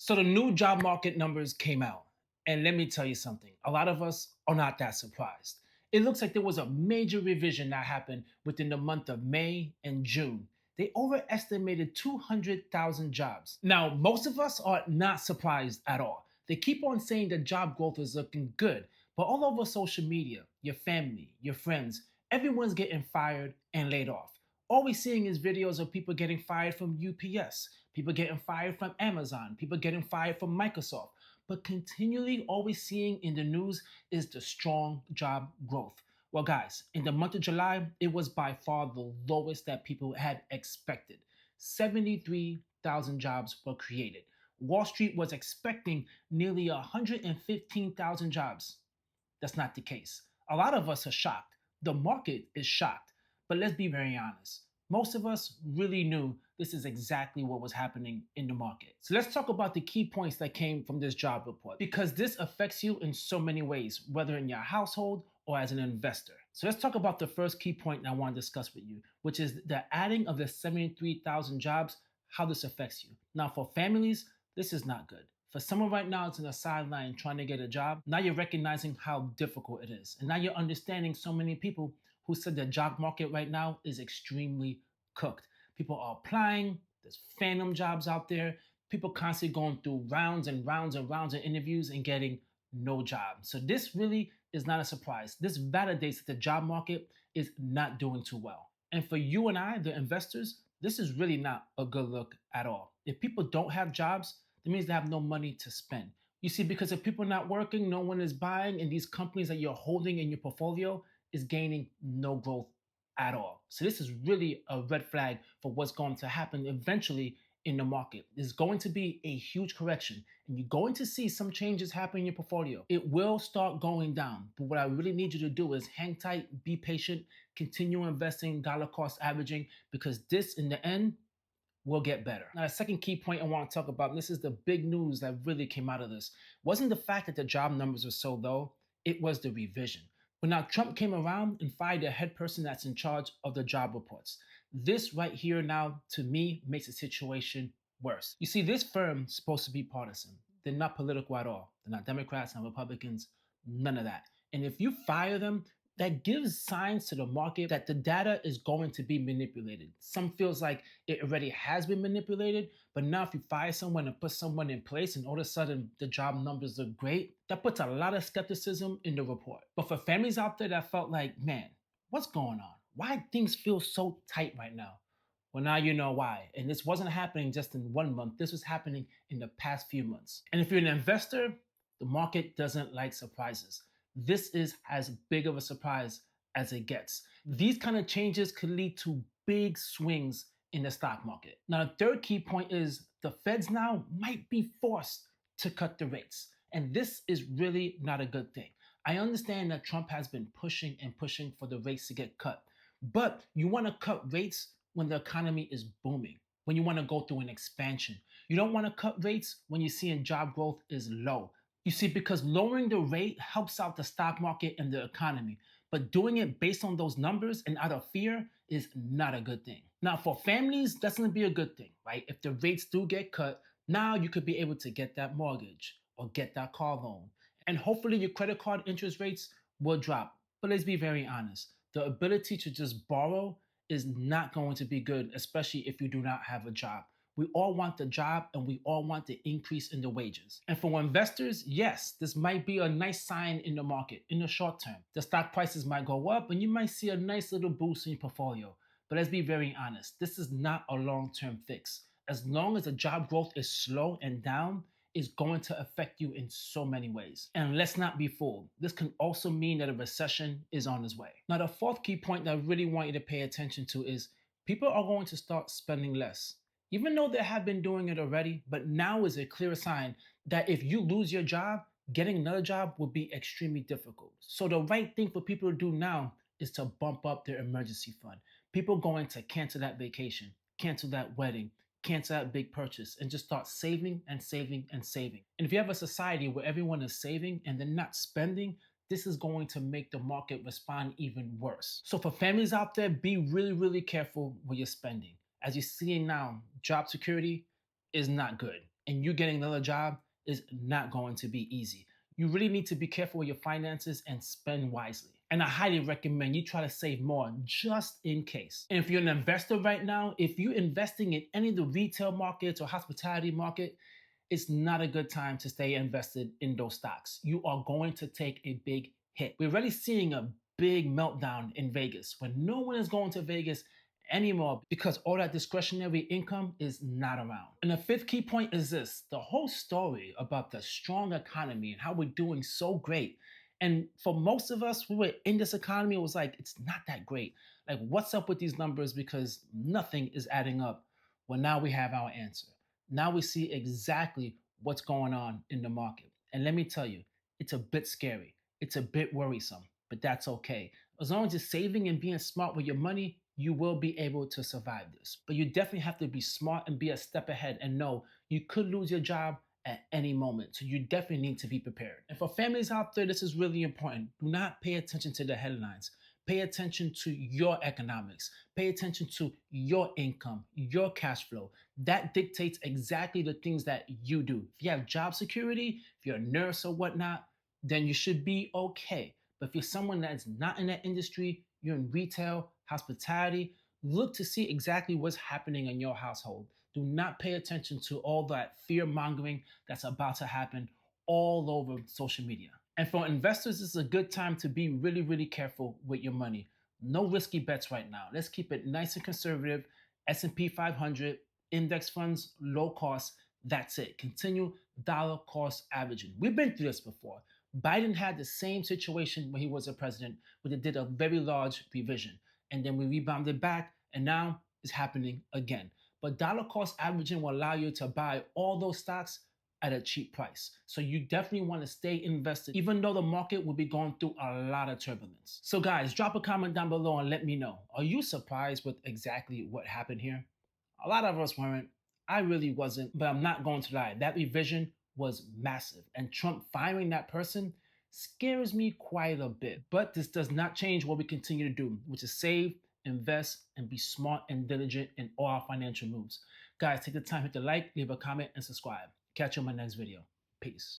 So the new job market numbers came out. And let me tell you something, a lot of us are not that surprised. It looks like there was a major revision that happened within the month of May and June. They overestimated 200,000 jobs. Now, most of us are not surprised at all. They keep on saying that job growth is looking good, but all over social media, your family, your friends, everyone's getting fired and laid off. All we're seeing is videos of people getting fired from UPS, people getting fired from Amazon, people getting fired from Microsoft. But continually, all we're seeing in the news is the strong job growth. Well, guys, in the month of July, it was by far the lowest that people had expected. 73,000 jobs were created. Wall Street was expecting nearly 115,000 jobs. That's not the case. A lot of us are shocked. The market is shocked. But let's be very honest. Most of us really knew this is exactly what was happening in the market. So let's talk about the key points that came from this job report because this affects you in so many ways, whether in your household or as an investor. So let's talk about the first key point I want to discuss with you, which is the adding of the 73,000 jobs, how this affects you. Now, for families, this is not good. For someone right now that's in the sideline trying to get a job, now you're recognizing how difficult it is. And now you're understanding so many people who said the job market right now is extremely cooked. People are applying, there's phantom jobs out there, people constantly going through rounds and rounds and rounds of interviews and getting no job. So this really is not a surprise. This validates that the job market is not doing too well. And for you and I, the investors, this is really not a good look at all. If people don't have jobs, that means they have no money to spend. You see, because if people are not working, no one is buying, and these companies that you're holding in your portfolio is gaining no growth at all. So this is really a red flag for what's going to happen eventually in the market. There's going to be a huge correction, and you're going to see some changes happen in your portfolio. It will start going down, but what I really need you to do is hang tight, be patient, continue investing, dollar cost averaging, because this in the end will get better. Now, the second key point I want to talk about, and this is the big news that really came out of this, wasn't the fact that the job numbers were so low, it was the revision. But now Trump came around and fired the head person that's in charge of the job reports. This right here now, to me, makes the situation worse. You see, this firm is supposed to be partisan. They're not political at all. They're not Democrats, not Republicans, none of that. And if you fire them, that gives signs to the market that the data is going to be manipulated. Some feels like it already has been manipulated, but now if you fire someone and put someone in place and all of a sudden the job numbers look great, that puts a lot of skepticism in the report. But for families out there that felt like, man, what's going on? Why things feel so tight right now? Well, now you know why. And this wasn't happening just in 1 month. This was happening in the past few months. And if you're an investor, the market doesn't like surprises. This is as big of a surprise as it gets. These kind of changes could lead to big swings in the stock market. Now, the third key point is the Feds now might be forced to cut the rates. And this is really not a good thing. I understand that Trump has been pushing and pushing for the rates to get cut, but you want to cut rates when the economy is booming, when you want to go through an expansion. You don't want to cut rates when you're seeing job growth is low. You see, because lowering the rate helps out the stock market and the economy, but doing it based on those numbers and out of fear is not a good thing. Now, for families, that's going to be a good thing, right? If the rates do get cut, now you could be able to get that mortgage or get that car loan. And hopefully your credit card interest rates will drop. But let's be very honest, the ability to just borrow is not going to be good, especially if you do not have a job. We all want the job and we all want the increase in the wages. And for investors, yes, this might be a nice sign in the market in the short term. The stock prices might go up and you might see a nice little boost in your portfolio. But let's be very honest, this is not a long-term fix. As long as the job growth is slow and down, it's going to affect you in so many ways. And let's not be fooled. This can also mean that a recession is on its way. Now, the fourth key point that I really want you to pay attention to is people are going to start spending less. Even though they have been doing it already, but now is a clear sign that if you lose your job, getting another job will be extremely difficult. So the right thing for people to do now is to bump up their emergency fund. People going to cancel that vacation, cancel that wedding, cancel that big purchase, and just start saving and saving and saving. And if you have a society where everyone is saving and they're not spending, this is going to make the market respond even worse. So for families out there, be really, really careful with your spending. As you're seeing now, job security is not good. and you getting another job is not going to be easy. You really need to be careful with your finances and spend wisely. And I highly recommend you try to save more just in case. And if you're an investor right now, if you're investing in any of the retail markets or hospitality market, it's not a good time to stay invested in those stocks. You are going to take a big hit. We're already seeing a big meltdown in Vegas when no one is going to Vegas anymore because all that discretionary income is not around. And the fifth key point is this: the whole story about the strong economy and how we're doing so great. And for most of us, we were in this economy, it was like, it's not that great. Like, what's up with these numbers? Because nothing is adding up. Well, now we have our answer. Now we see exactly what's going on in the market. And let me tell you, it's a bit scary. It's a bit worrisome, but that's okay. As long as you're saving and being smart with your money, you will be able to survive this. But you definitely have to be smart and be a step ahead and know you could lose your job at any moment. So you definitely need to be prepared. And for families out there, this is really important. Do not pay attention to the headlines. Pay attention to your economics. Pay attention to your income, your cash flow. That dictates exactly the things that you do. If you have job security, if you're a nurse or whatnot, then you should be okay. But if you're someone that's not in that industry, you're in retail, hospitality, look to see exactly what's happening in your household. Do not pay attention to all that fear mongering that's about to happen all over social media. And for investors, this is a good time to be really, really careful with your money. No risky bets right now. Let's keep it nice and conservative. S&P 500, index funds, low cost. That's it. Continue dollar cost averaging. We've been through this before. Biden had the same situation when he was a president, where they did a very large revision. And then we rebounded back, and now it's happening again. But dollar cost averaging will allow you to buy all those stocks at a cheap price. So you definitely want to stay invested, even though the market will be going through a lot of turbulence. So guys, drop a comment down below and let me know. Are you surprised with exactly what happened here? A lot of us weren't. I really wasn't, but I'm not going to lie. That revision was massive. And Trump firing that person scares me quite a bit. But this does not change what we continue to do, which is save, invest, and be smart and diligent in all our financial moves. Guys, take the time, hit the like, leave a comment, and subscribe. Catch you on my next video. Peace.